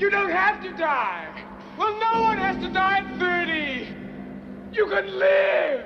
You don't have to die. Well, no one has to die at 30. You can live.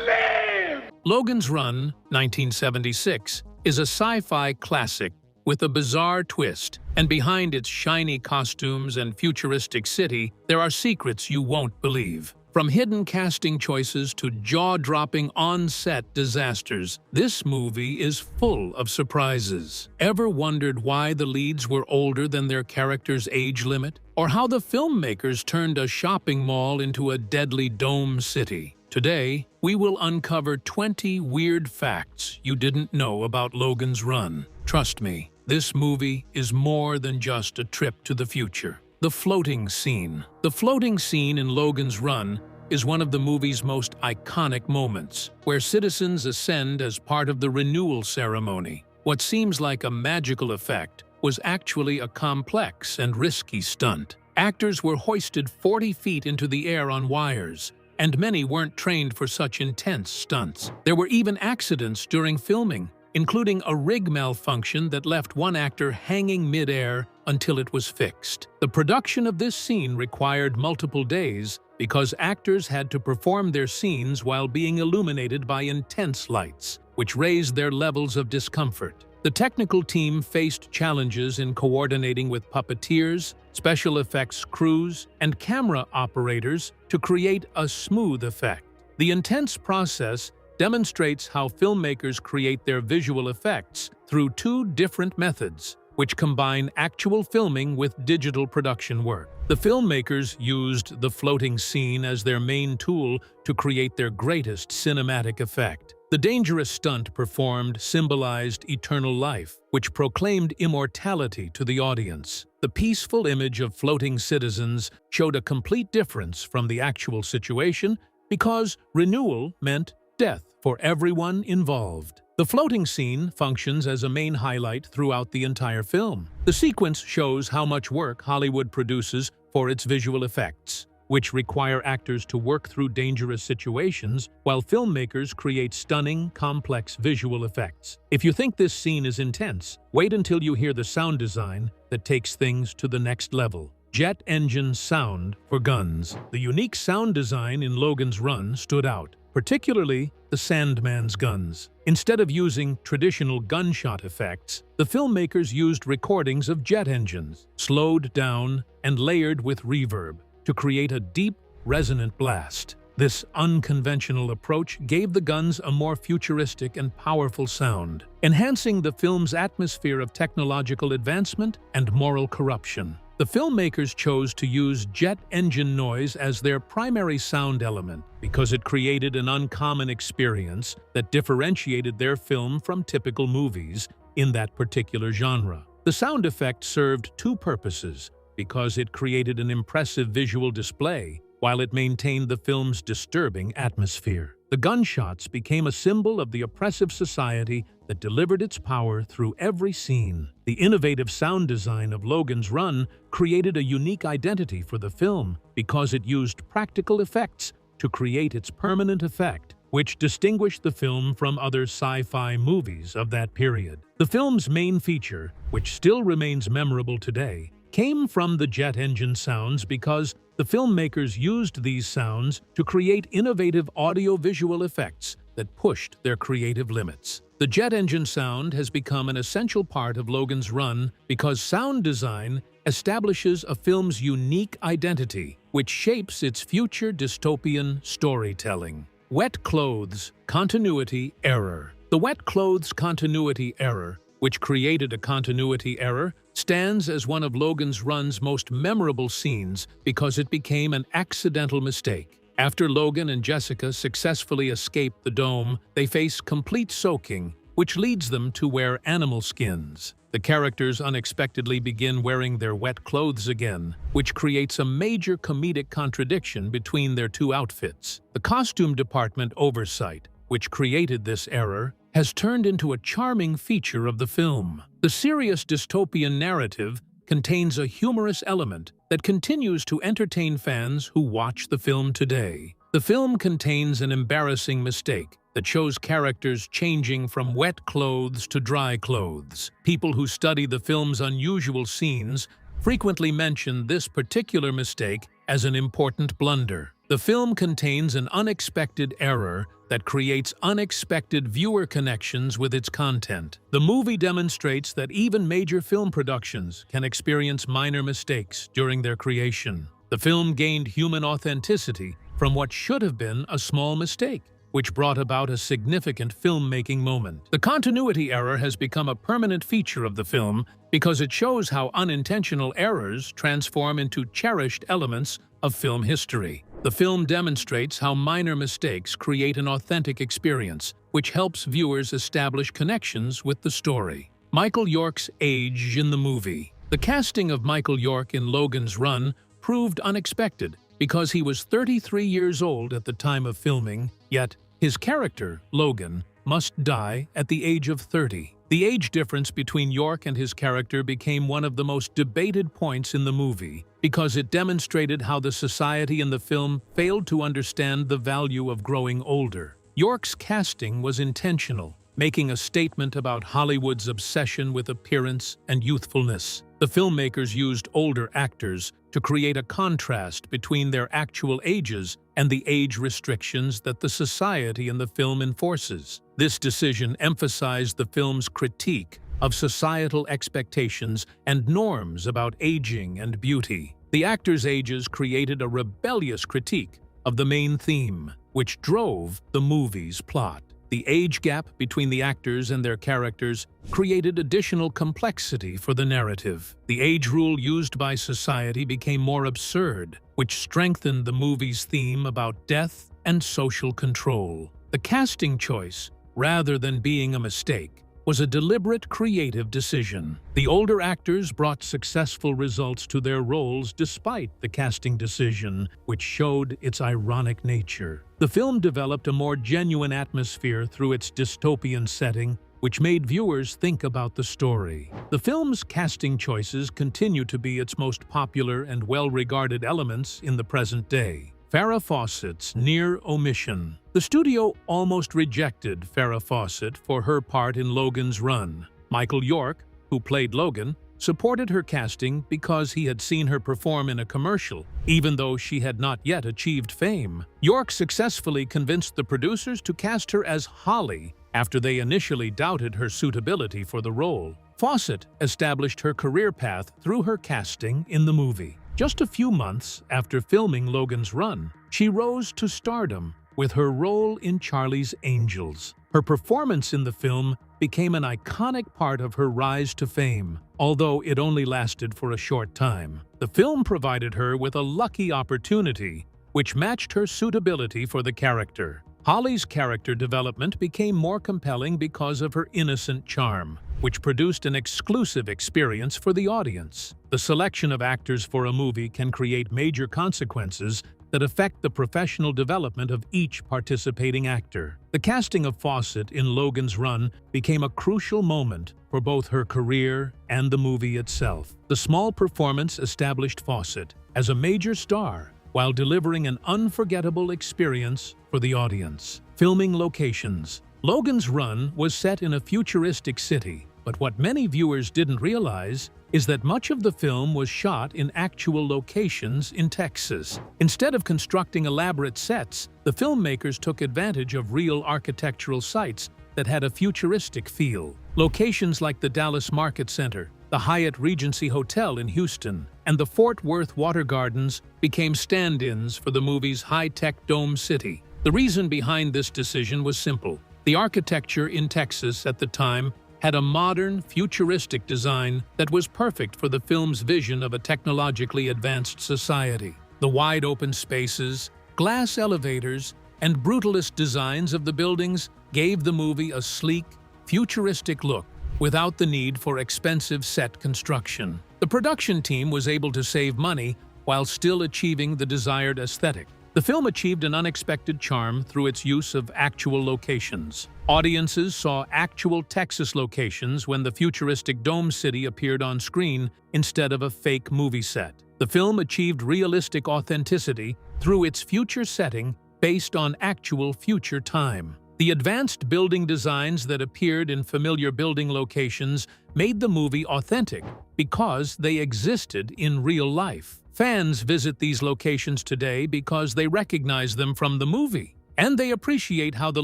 Live! Logan's Run, 1976, is a sci-fi classic with a bizarre twist, and behind its shiny costumes and futuristic city, there are secrets you won't believe. From hidden casting choices to jaw-dropping on-set disasters, this movie is full of surprises. Ever wondered why the leads were older than their characters' age limit? Or how the filmmakers turned a shopping mall into a deadly dome city? Today, we will uncover 20 weird facts you didn't know about Logan's Run. Trust me, this movie is more than just a trip to the future. The floating scene. The floating scene in Logan's Run is one of the movie's most iconic moments, where citizens ascend as part of the renewal ceremony. What seems like a magical effect was actually a complex and risky stunt. Actors were hoisted 40 feet into the air on wires, and many weren't trained for such intense stunts. There were even accidents during filming, including a rig malfunction that left one actor hanging mid-air until it was fixed. The production of this scene required multiple days because actors had to perform their scenes while being illuminated by intense lights, which raised their levels of discomfort. The technical team faced challenges in coordinating with puppeteers, special effects crews, and camera operators to create a smooth effect. The intense process demonstrates how filmmakers create their visual effects through two different methods, which combine actual filming with digital production work. The filmmakers used the floating scene as their main tool to create their greatest cinematic effect. The dangerous stunt performed symbolized eternal life, which proclaimed immortality to the audience. The peaceful image of floating citizens showed a complete difference from the actual situation because renewal meant death for everyone involved. The floating scene functions as a main highlight throughout the entire film. The sequence shows how much work Hollywood produces for its visual effects, which require actors to work through dangerous situations while filmmakers create stunning, complex visual effects. If you think this scene is intense, wait until you hear the sound design that takes things to the next level. Jet engine sound for guns. The unique sound design in Logan's Run stood out, particularly the Sandman's guns. Instead of using traditional gunshot effects, the filmmakers used recordings of jet engines, slowed down and layered with reverb, to create a deep, resonant blast. This unconventional approach gave the guns a more futuristic and powerful sound, enhancing the film's atmosphere of technological advancement and moral corruption. The filmmakers chose to use jet engine noise as their primary sound element because it created an uncommon experience that differentiated their film from typical movies in that particular genre. The sound effect served two purposes because it created an impressive visual display while it maintained the film's disturbing atmosphere. The gunshots became a symbol of the oppressive society that delivered its power through every scene. The innovative sound design of Logan's Run created a unique identity for the film because it used practical effects to create its permanent effect, which distinguished the film from other sci-fi movies of that period. The film's main feature, which still remains memorable today, came from the jet engine sounds because the filmmakers used these sounds to create innovative audio-visual effects that pushed their creative limits. The jet engine sound has become an essential part of Logan's Run because sound design establishes a film's unique identity, which shapes its future dystopian storytelling. Wet clothes, continuity error. The wet clothes continuity error, which created a continuity error, stands as one of Logan's Run's most memorable scenes because it became an accidental mistake. After Logan and Jessica successfully escape the dome, they face complete soaking, which leads them to wear animal skins. The characters unexpectedly begin wearing their wet clothes again, which creates a major comedic contradiction between their two outfits. The costume department oversight, which created this error, has turned into a charming feature of the film. The serious dystopian narrative contains a humorous element that continues to entertain fans who watch the film today. The film contains an embarrassing mistake that shows characters changing from wet clothes to dry clothes. People who study the film's unusual scenes frequently mention this particular mistake as an important blunder. The film contains an unexpected error that creates unexpected viewer connections with its content. The movie demonstrates that even major film productions can experience minor mistakes during their creation. The film gained human authenticity from what should have been a small mistake, which brought about a significant filmmaking moment. The continuity error has become a permanent feature of the film because it shows how unintentional errors transform into cherished elements of film history. The film demonstrates how minor mistakes create an authentic experience, which helps viewers establish connections with the story. Michael York's age in the movie. The casting of Michael York in Logan's Run proved unexpected because he was 33 years old at the time of filming, yet his character, Logan, must die at the age of 30. The age difference between York and his character became one of the most debated points in the movie because it demonstrated how the society in the film failed to understand the value of growing older. York's casting was intentional, making a statement about Hollywood's obsession with appearance and youthfulness. The filmmakers used older actors to create a contrast between their actual ages and the age restrictions that the society in the film enforces. This decision emphasized the film's critique of societal expectations and norms about aging and beauty. The actors' ages created a rebellious critique of the main theme, which drove the movie's plot. The age gap between the actors and their characters created additional complexity for the narrative. The age rule used by society became more absurd, which strengthened the movie's theme about death and social control. The casting choice, rather than being a mistake, was a deliberate creative decision. The older actors brought successful results to their roles despite the casting decision, which showed its ironic nature. The film developed a more genuine atmosphere through its dystopian setting, which made viewers think about the story. The film's casting choices continue to be its most popular and well-regarded elements in the present day. Farrah Fawcett's near omission. The studio almost rejected Farrah Fawcett for her part in Logan's Run. Michael York, who played Logan, supported her casting because he had seen her perform in a commercial, even though she had not yet achieved fame. York successfully convinced the producers to cast her as Holly after they initially doubted her suitability for the role. Fawcett established her career path through her casting in the movie. Just a few months after filming Logan's Run, she rose to stardom with her role in Charlie's Angels. Her performance in the film became an iconic part of her rise to fame, although it only lasted for a short time. The film provided her with a lucky opportunity, which matched her suitability for the character. Holly's character development became more compelling because of her innocent charm, which produced an exclusive experience for the audience. The selection of actors for a movie can create major consequences that affect the professional development of each participating actor. The casting of Fawcett in Logan's Run became a crucial moment for both her career and the movie itself. The small performance established Fawcett as a major star while delivering an unforgettable experience for the audience. Filming locations. Logan's Run was set in a futuristic city, but what many viewers didn't realize is that much of the film was shot in actual locations in Texas. Instead of constructing elaborate sets, the filmmakers took advantage of real architectural sites that had a futuristic feel. Locations like the Dallas Market Center, the Hyatt Regency Hotel in Houston, and the Fort Worth Water Gardens became stand-ins for the movie's high-tech dome city. The reason behind this decision was simple. The architecture in Texas at the time had a modern, futuristic design that was perfect for the film's vision of a technologically advanced society. The wide-open spaces, glass elevators, and brutalist designs of the buildings gave the movie a sleek, futuristic look without the need for expensive set construction. The production team was able to save money while still achieving the desired aesthetic. The film achieved an unexpected charm through its use of actual locations. Audiences saw actual Texas locations when the futuristic dome city appeared on screen instead of a fake movie set. The film achieved realistic authenticity through its future setting based on actual future time. The advanced building designs that appeared in familiar building locations made the movie authentic because they existed in real life. Fans visit these locations today because they recognize them from the movie, and they appreciate how the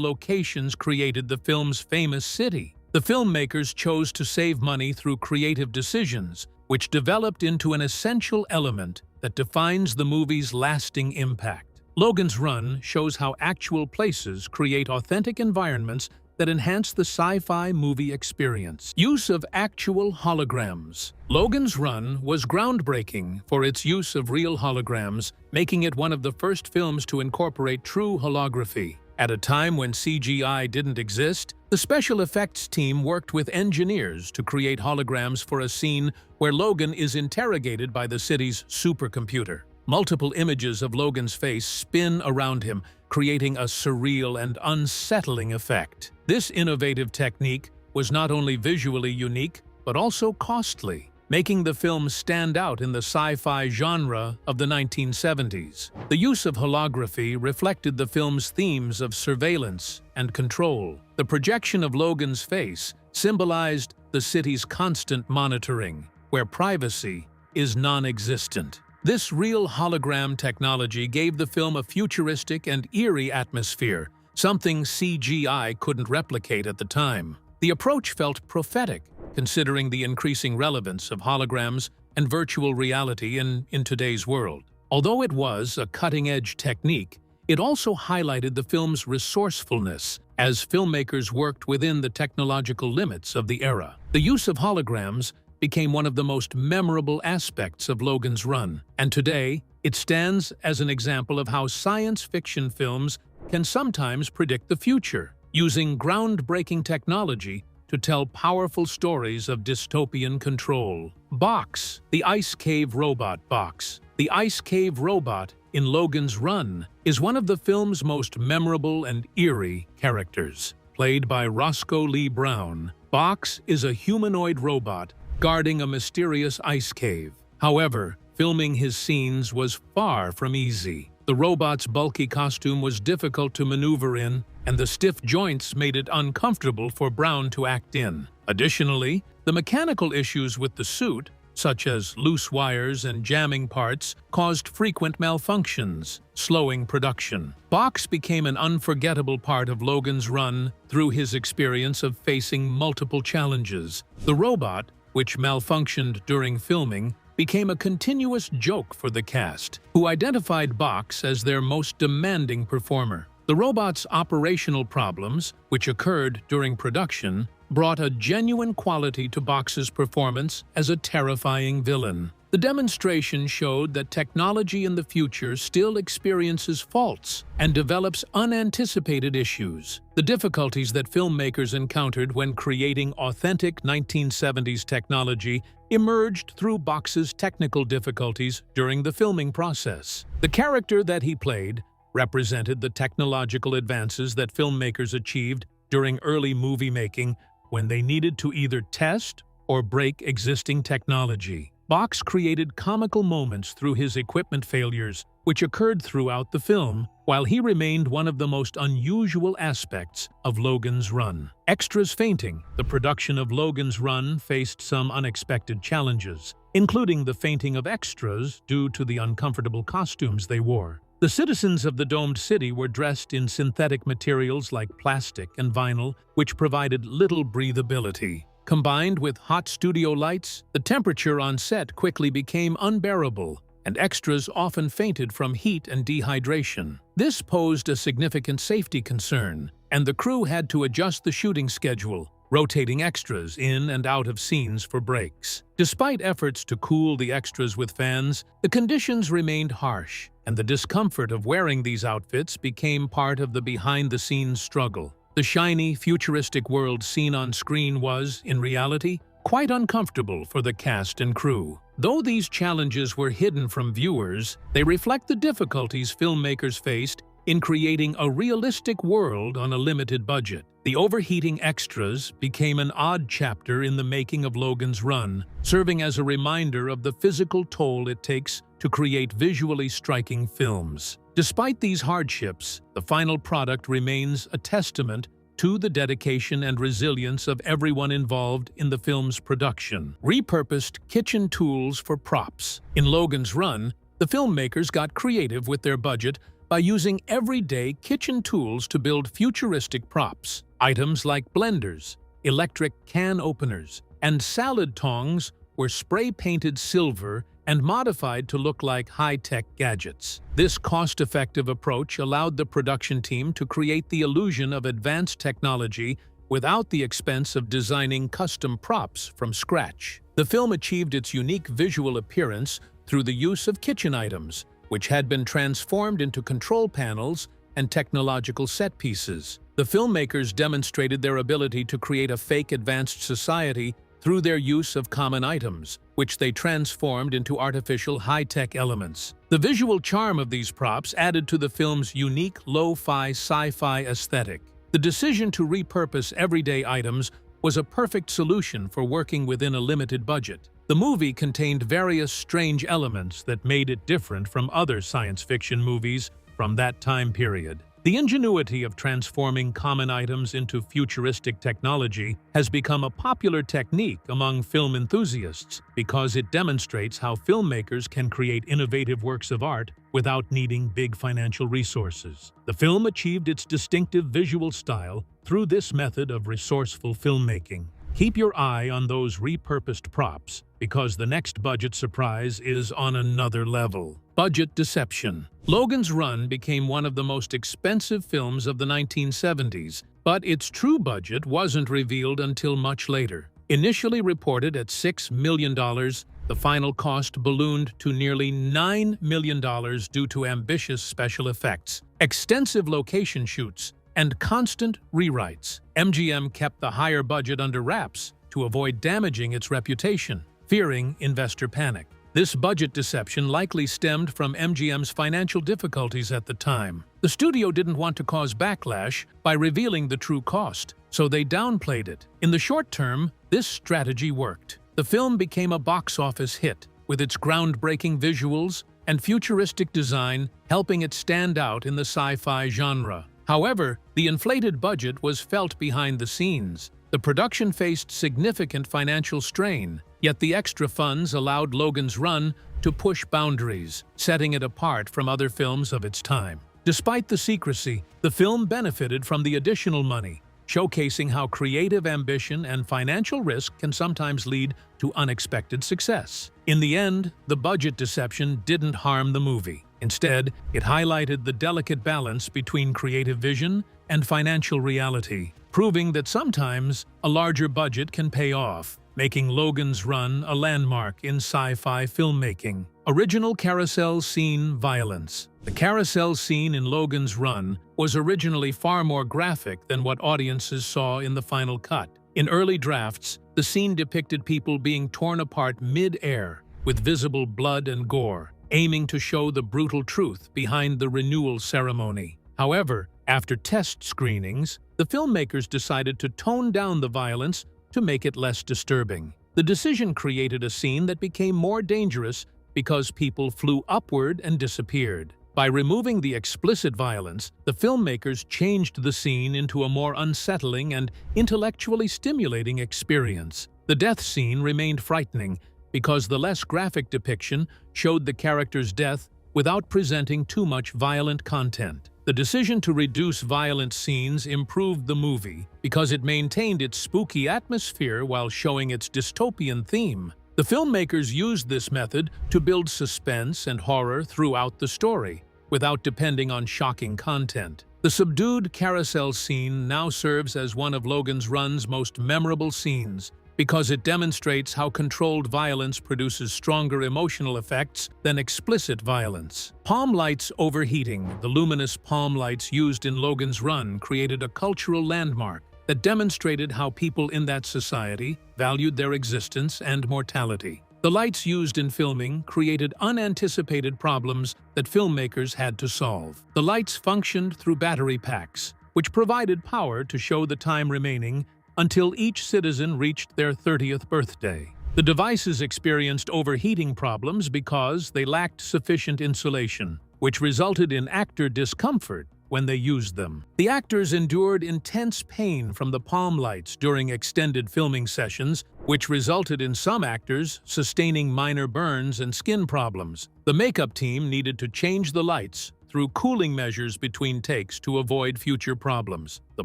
locations created the film's famous city. The filmmakers chose to save money through creative decisions, which developed into an essential element that defines the movie's lasting impact. Logan's Run shows how actual places create authentic environments that enhance the sci-fi movie experience. Use of actual holograms. Logan's Run was groundbreaking for its use of real holograms, making it one of the first films to incorporate true holography. At a time when CGI didn't exist, the special effects team worked with engineers to create holograms for a scene where Logan is interrogated by the city's supercomputer. Multiple images of Logan's face spin around him, creating a surreal and unsettling effect. This innovative technique was not only visually unique, but also costly, making the film stand out in the sci-fi genre of the 1970s. The use of holography reflected the film's themes of surveillance and control. The projection of Logan's face symbolized the city's constant monitoring, where privacy is non-existent. This real hologram technology gave the film a futuristic and eerie atmosphere, something CGI couldn't replicate at the time. The approach felt prophetic, considering the increasing relevance of holograms and virtual reality in today's world. Although it was a cutting-edge technique, it also highlighted the film's resourcefulness as filmmakers worked within the technological limits of the era. The use of holograms became one of the most memorable aspects of Logan's Run, and today it stands as an example of how science fiction films can sometimes predict the future, using groundbreaking technology to tell powerful stories of dystopian control. Box, the ice cave robot Box. The ice cave robot in Logan's Run is one of the film's most memorable and eerie characters. Played by Roscoe Lee Brown, Box is a humanoid robot guarding a mysterious ice cave. However, filming his scenes was far from easy. The robot's bulky costume was difficult to maneuver in, and the stiff joints made it uncomfortable for Brown to act in. Additionally, the mechanical issues with the suit, such as loose wires and jamming parts, caused frequent malfunctions, slowing production. Box became an unforgettable part of Logan's Run through his experience of facing multiple challenges. The robot, which malfunctioned during filming, became a continuous joke for the cast, who identified Box as their most demanding performer. The robot's operational problems, which occurred during production, brought a genuine quality to Box's performance as a terrifying villain. The demonstration showed that technology in the future still experiences faults and develops unanticipated issues. The difficulties that filmmakers encountered when creating authentic 1970s technology emerged through Box's technical difficulties during the filming process. The character that he played represented the technological advances that filmmakers achieved during early movie making when they needed to either test or break existing technology. Box created comical moments through his equipment failures, which occurred throughout the film, while he remained one of the most unusual aspects of Logan's Run. Extras fainting. The production of Logan's Run faced some unexpected challenges, including the fainting of extras due to the uncomfortable costumes they wore. The citizens of the domed city were dressed in synthetic materials like plastic and vinyl, which provided little breathability. Combined with hot studio lights, the temperature on set quickly became unbearable, and extras often fainted from heat and dehydration. This posed a significant safety concern, and the crew had to adjust the shooting schedule, rotating extras in and out of scenes for breaks. Despite efforts to cool the extras with fans, the conditions remained harsh, and the discomfort of wearing these outfits became part of the behind-the-scenes struggle. The shiny, futuristic world seen on screen was, in reality, quite uncomfortable for the cast and crew. Though these challenges were hidden from viewers, they reflect the difficulties filmmakers faced in creating a realistic world on a limited budget. The overheating extras became an odd chapter in the making of Logan's Run, serving as a reminder of the physical toll it takes to create visually striking films. Despite these hardships, the final product remains a testament to the dedication and resilience of everyone involved in the film's production. Repurposed kitchen tools for props. In Logan's Run, the filmmakers got creative with their budget by using everyday kitchen tools to build futuristic props. Items like blenders, electric can openers, and salad tongs were spray-painted silver and modified to look like high-tech gadgets. This cost-effective approach allowed the production team to create the illusion of advanced technology without the expense of designing custom props from scratch. The film achieved its unique visual appearance through the use of kitchen items, which had been transformed into control panels and technological set pieces. The filmmakers demonstrated their ability to create a fake advanced society through their use of common items, which they transformed into artificial high-tech elements. The visual charm of these props added to the film's unique lo-fi sci-fi aesthetic. The decision to repurpose everyday items was a perfect solution for working within a limited budget. The movie contained various strange elements that made it different from other science fiction movies from that time period. The ingenuity of transforming common items into futuristic technology has become a popular technique among film enthusiasts because it demonstrates how filmmakers can create innovative works of art without needing big financial resources. The film achieved its distinctive visual style through this method of resourceful filmmaking. Keep your eye on those repurposed props because the next budget surprise is on another level. Budget deception. Logan's Run became one of the most expensive films of the 1970s, but its true budget wasn't revealed until much later. Initially reported at $6 million, the final cost ballooned to nearly $9 million due to ambitious special effects, extensive location shoots, and constant rewrites. MGM kept the higher budget under wraps to avoid damaging its reputation, fearing investor panic. This budget deception likely stemmed from MGM's financial difficulties at the time. The studio didn't want to cause backlash by revealing the true cost, so they downplayed it. In the short term, this strategy worked. The film became a box office hit, with its groundbreaking visuals and futuristic design helping it stand out in the sci-fi genre. However, the inflated budget was felt behind the scenes. The production faced significant financial strain, yet the extra funds allowed Logan's Run to push boundaries, setting it apart from other films of its time. Despite the secrecy, the film benefited from the additional money, showcasing how creative ambition and financial risk can sometimes lead to unexpected success. In the end, the budget deception didn't harm the movie. Instead, it highlighted the delicate balance between creative vision and financial reality, proving that sometimes a larger budget can pay off, making Logan's Run a landmark in sci-fi filmmaking. Original carousel scene violence. The carousel scene in Logan's Run was originally far more graphic than what audiences saw in the final cut. In early drafts, the scene depicted people being torn apart mid-air, with visible blood and gore, aiming to show the brutal truth behind the renewal ceremony. However, after test screenings, the filmmakers decided to tone down the violence to make it less disturbing. The decision created a scene that became more dangerous because people flew upward and disappeared. By removing the explicit violence, the filmmakers changed the scene into a more unsettling and intellectually stimulating experience. The death scene remained frightening because the less graphic depiction showed the character's death without presenting too much violent content. The decision to reduce violent scenes improved the movie because it maintained its spooky atmosphere while showing its dystopian theme. The filmmakers used this method to build suspense and horror throughout the story, without depending on shocking content. The subdued carousel scene now serves as one of Logan's Run's most memorable scenes because it demonstrates how controlled violence produces stronger emotional effects than explicit violence. Palm lights overheating. The luminous palm lights used in Logan's Run created a cultural landmark that demonstrated how people in that society valued their existence and mortality. The lights used in filming created unanticipated problems that filmmakers had to solve. The lights functioned through battery packs, which provided power to show the time remaining until each citizen reached their 30th birthday. The devices experienced overheating problems because they lacked sufficient insulation, which resulted in actor discomfort when they used them. The actors endured intense pain from the palm lights during extended filming sessions, which resulted in some actors sustaining minor burns and skin problems. The makeup team needed to change the lights through cooling measures between takes to avoid future problems. The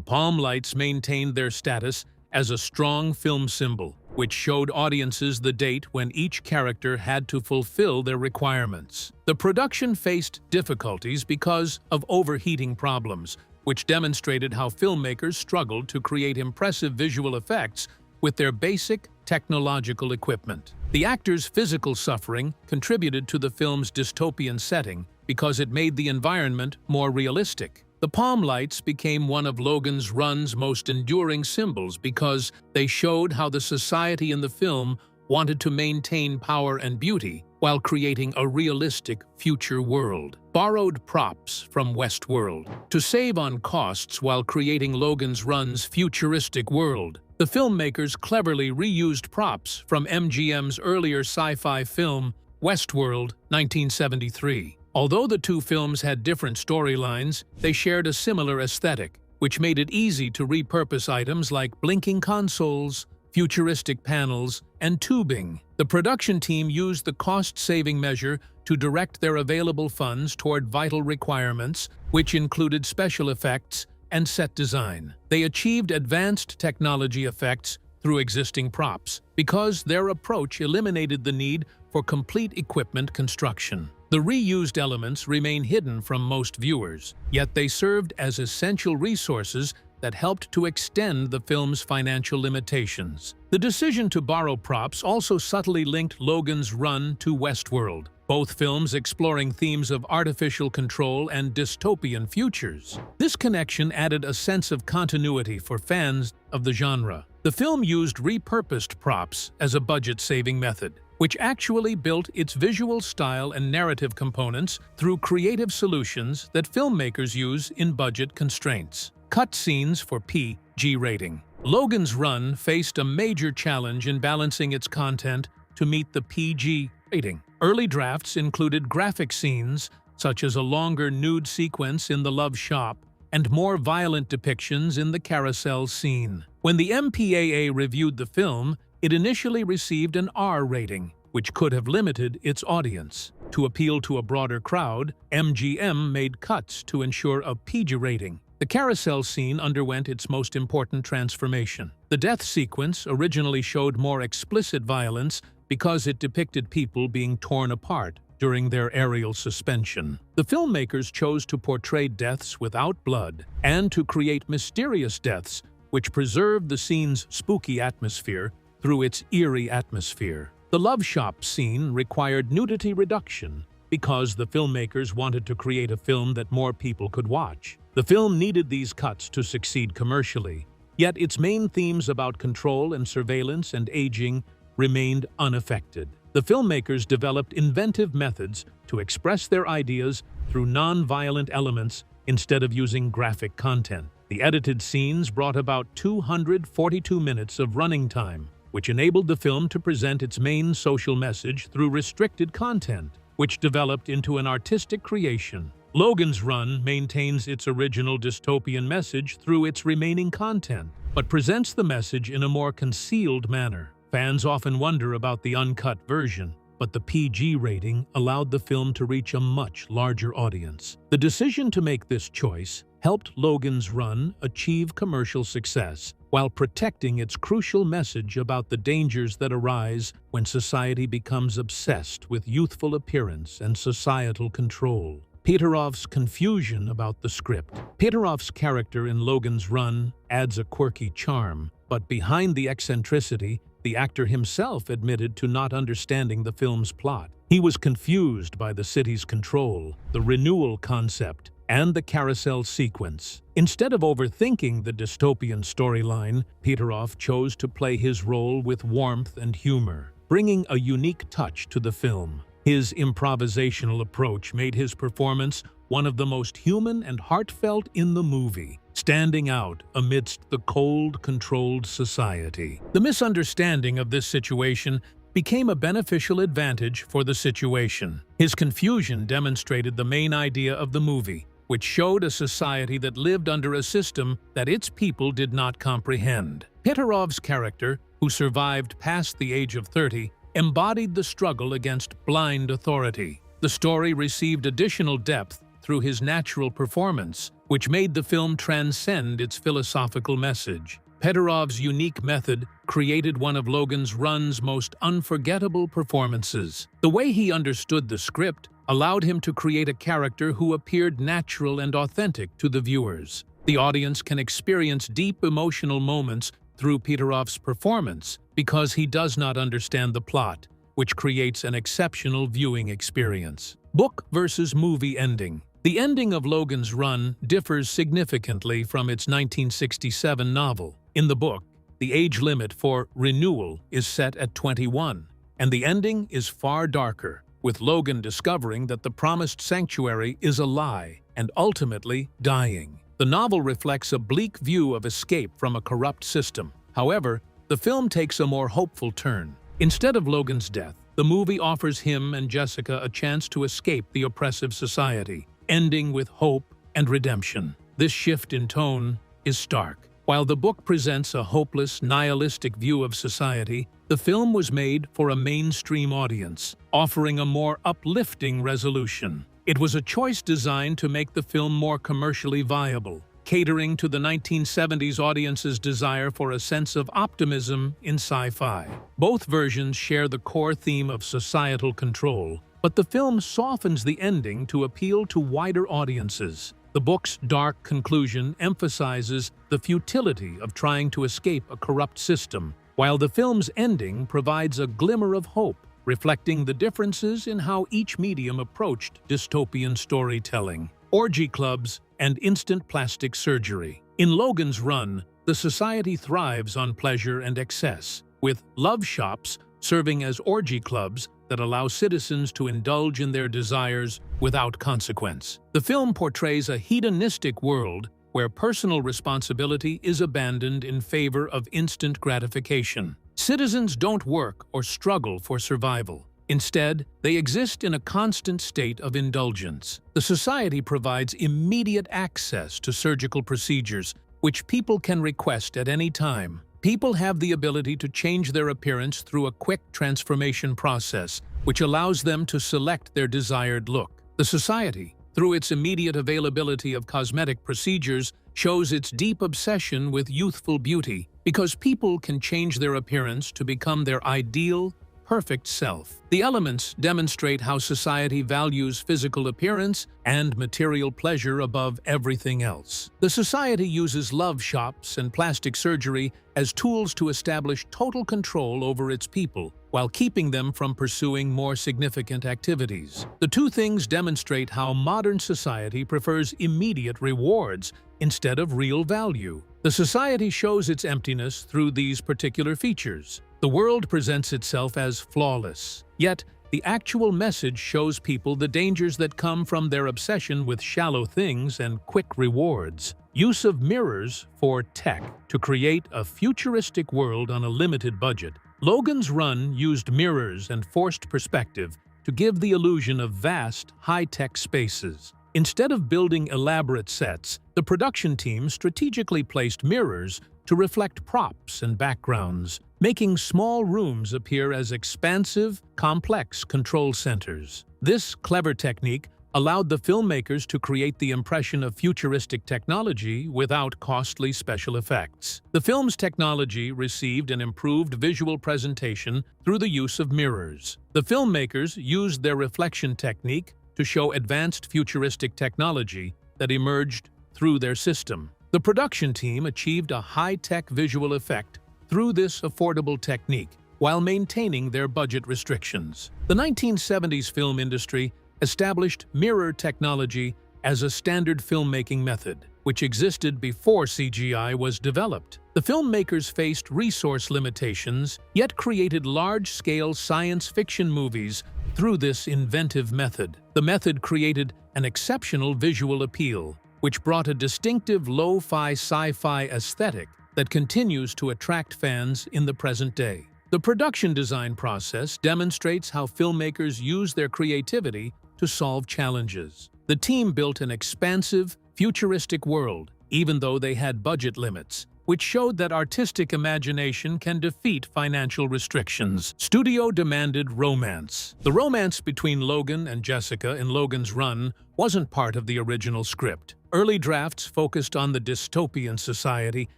palm lights maintained their status as a strong film symbol, which showed audiences the date when each character had to fulfill their requirements. The production faced difficulties because of overheating problems, which demonstrated how filmmakers struggled to create impressive visual effects with their basic technological equipment. The actors' physical suffering contributed to the film's dystopian setting because it made the environment more realistic. The palm lights became one of Logan's Run's most enduring symbols because they showed how the society in the film wanted to maintain power and beauty while creating a realistic future world. Borrowed props from Westworld to save on costs while creating Logan's Run's futuristic world. The filmmakers cleverly reused props from MGM's earlier sci-fi film, Westworld, 1973. Although the two films had different storylines, they shared a similar aesthetic, which made it easy to repurpose items like blinking consoles, futuristic panels, and tubing. The production team used the cost-saving measure to direct their available funds toward vital requirements, which included special effects and set design. They achieved advanced technology effects through existing props because their approach eliminated the need for complete equipment construction. The reused elements remain hidden from most viewers, yet they served as essential resources that helped to extend the film's financial limitations. The decision to borrow props also subtly linked Logan's Run to Westworld, both films exploring themes of artificial control and dystopian futures. This connection added a sense of continuity for fans of the genre. The film used repurposed props as a budget-saving method, which actually built its visual style and narrative components through creative solutions that filmmakers use in budget constraints. Cut scenes for PG rating. Logan's Run faced a major challenge in balancing its content to meet the PG rating. Early drafts included graphic scenes, such as a longer nude sequence in the love shop, and more violent depictions in the carousel scene. When the MPAA reviewed the film, it initially received an R rating, which could have limited its audience. To appeal to a broader crowd, MGM made cuts to ensure a PG rating. The carousel scene underwent its most important transformation. The death sequence originally showed more explicit violence because it depicted people being torn apart during their aerial suspension. The filmmakers chose to portray deaths without blood and to create mysterious deaths, which preserved the scene's spooky atmosphere through its eerie atmosphere. The love shop scene required nudity reduction because the filmmakers wanted to create a film that more people could watch. The film needed these cuts to succeed commercially, yet its main themes about control and surveillance and aging remained unaffected. The filmmakers developed inventive methods to express their ideas through non-violent elements instead of using graphic content. The edited scenes brought about 242 minutes of running time, which enabled the film to present its main social message through restricted content, which developed into an artistic creation. Logan's Run maintains its original dystopian message through its remaining content, but presents the message in a more concealed manner. Fans often wonder about the uncut version, but the PG rating allowed the film to reach a much larger audience. The decision to make this choice helped Logan's Run achieve commercial success, while protecting its crucial message about the dangers that arise when society becomes obsessed with youthful appearance and societal control. Peterov's confusion about the script. Peterov's character in Logan's Run adds a quirky charm, but behind the eccentricity, the actor himself admitted to not understanding the film's plot. He was confused by the city's control, the renewal concept, and the carousel sequence. Instead of overthinking the dystopian storyline, Peterov chose to play his role with warmth and humor, bringing a unique touch to the film. His improvisational approach made his performance one of the most human and heartfelt in the movie, standing out amidst the cold, controlled society. The misunderstanding of this situation became a beneficial advantage for the situation. His confusion demonstrated the main idea of the movie, which showed a society that lived under a system that its people did not comprehend. Pitarov's character, who survived past the age of 30, embodied the struggle against blind authority. The story received additional depth through his natural performance, which made the film transcend its philosophical message. Pitarov's unique method created one of Logan's Run's most unforgettable performances. The way he understood the script allowed him to create a character who appeared natural and authentic to the viewers. The audience can experience deep emotional moments through Pitarov's performance because he does not understand the plot, which creates an exceptional viewing experience. Book versus movie ending. The ending of Logan's Run differs significantly from its 1967 novel. In the book, the age limit for renewal is set at 21, and the ending is far darker, with Logan discovering that the promised sanctuary is a lie and ultimately dying. The novel reflects a bleak view of escape from a corrupt system. However, the film takes a more hopeful turn. Instead of Logan's death, the movie offers him and Jessica a chance to escape the oppressive society, ending with hope and redemption. This shift in tone is stark. While the book presents a hopeless, nihilistic view of society, the film was made for a mainstream audience, offering a more uplifting resolution. It was a choice designed to make the film more commercially viable, catering to the 1970s audience's desire for a sense of optimism in sci-fi. Both versions share the core theme of societal control, but the film softens the ending to appeal to wider audiences. The book's dark conclusion emphasizes the futility of trying to escape a corrupt system, while the film's ending provides a glimmer of hope, reflecting the differences in how each medium approached dystopian storytelling. Orgy clubs and instant plastic surgery. In Logan's Run, the society thrives on pleasure and excess, with love shops serving as orgy clubs that allow citizens to indulge in their desires without consequence. The film portrays a hedonistic world where personal responsibility is abandoned in favor of instant gratification. Citizens don't work or struggle for survival. Instead, they exist in a constant state of indulgence. The society provides immediate access to surgical procedures, which people can request at any time. People have the ability to change their appearance through a quick transformation process, which allows them to select their desired look. The society, through its immediate availability of cosmetic procedures, shows its deep obsession with youthful beauty, because people can change their appearance to become their ideal, perfect self. The elements demonstrate how society values physical appearance and material pleasure above everything else. The society uses love shops and plastic surgery as tools to establish total control over its people, while keeping them from pursuing more significant activities. The two things demonstrate how modern society prefers immediate rewards instead of real value. The society shows its emptiness through these particular features. The world presents itself as flawless, yet the actual message shows people the dangers that come from their obsession with shallow things and quick rewards. Use of mirrors for tech to create a futuristic world on a limited budget. Logan's Run used mirrors and forced perspective to give the illusion of vast, high-tech spaces. Instead of building elaborate sets, the production team strategically placed mirrors to reflect props and backgrounds, making small rooms appear as expansive, complex control centers. This clever technique allowed the filmmakers to create the impression of futuristic technology without costly special effects. The film's technology received an improved visual presentation through the use of mirrors. The filmmakers used their reflection technique to show advanced futuristic technology that emerged through their system. The production team achieved a high-tech visual effect through this affordable technique while maintaining their budget restrictions. The 1970s film industry established mirror technology as a standard filmmaking method, which existed before CGI was developed. The filmmakers faced resource limitations, yet created large-scale science fiction movies through this inventive method. The method created an exceptional visual appeal, which brought a distinctive lo-fi sci-fi aesthetic that continues to attract fans in the present day. The production design process demonstrates how filmmakers use their creativity to solve challenges. The team built an expansive, futuristic world, even though they had budget limits, which showed that artistic imagination can defeat financial restrictions. Studio demanded romance. The romance between Logan and Jessica in Logan's Run wasn't part of the original script. Early drafts focused on the dystopian society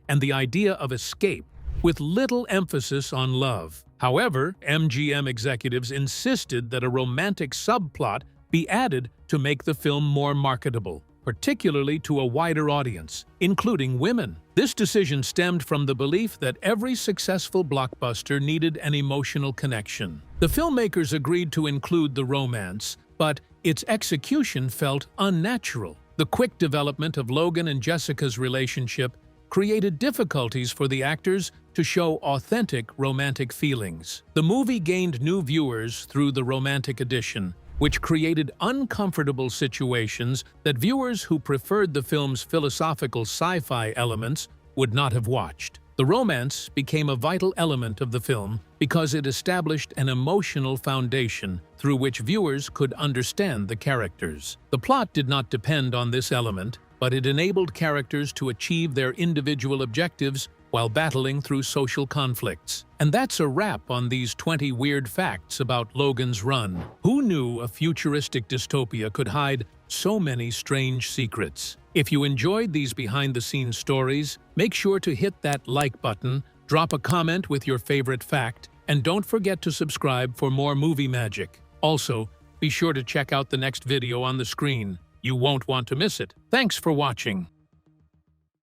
and the idea of escape, with little emphasis on love. However, MGM executives insisted that a romantic subplot be added to make the film more marketable, particularly to a wider audience, including women. This decision stemmed from the belief that every successful blockbuster needed an emotional connection. The filmmakers agreed to include the romance, but its execution felt unnatural. The quick development of Logan and Jessica's relationship created difficulties for the actors to show authentic romantic feelings. The movie gained new viewers through the romantic edition, which created uncomfortable situations that viewers who preferred the film's philosophical sci-fi elements would not have watched. The romance became a vital element of the film because it established an emotional foundation through which viewers could understand the characters. The plot did not depend on this element, but it enabled characters to achieve their individual objectives while battling through social conflicts. And that's a wrap on these 20 weird facts about Logan's Run. Who knew a futuristic dystopia could hide so many strange secrets? If you enjoyed these behind-the-scenes stories, make sure to hit that like button, drop a comment with your favorite fact, and don't forget to subscribe for more movie magic. Also, be sure to check out the next video on the screen. You won't want to miss it. Thanks for watching.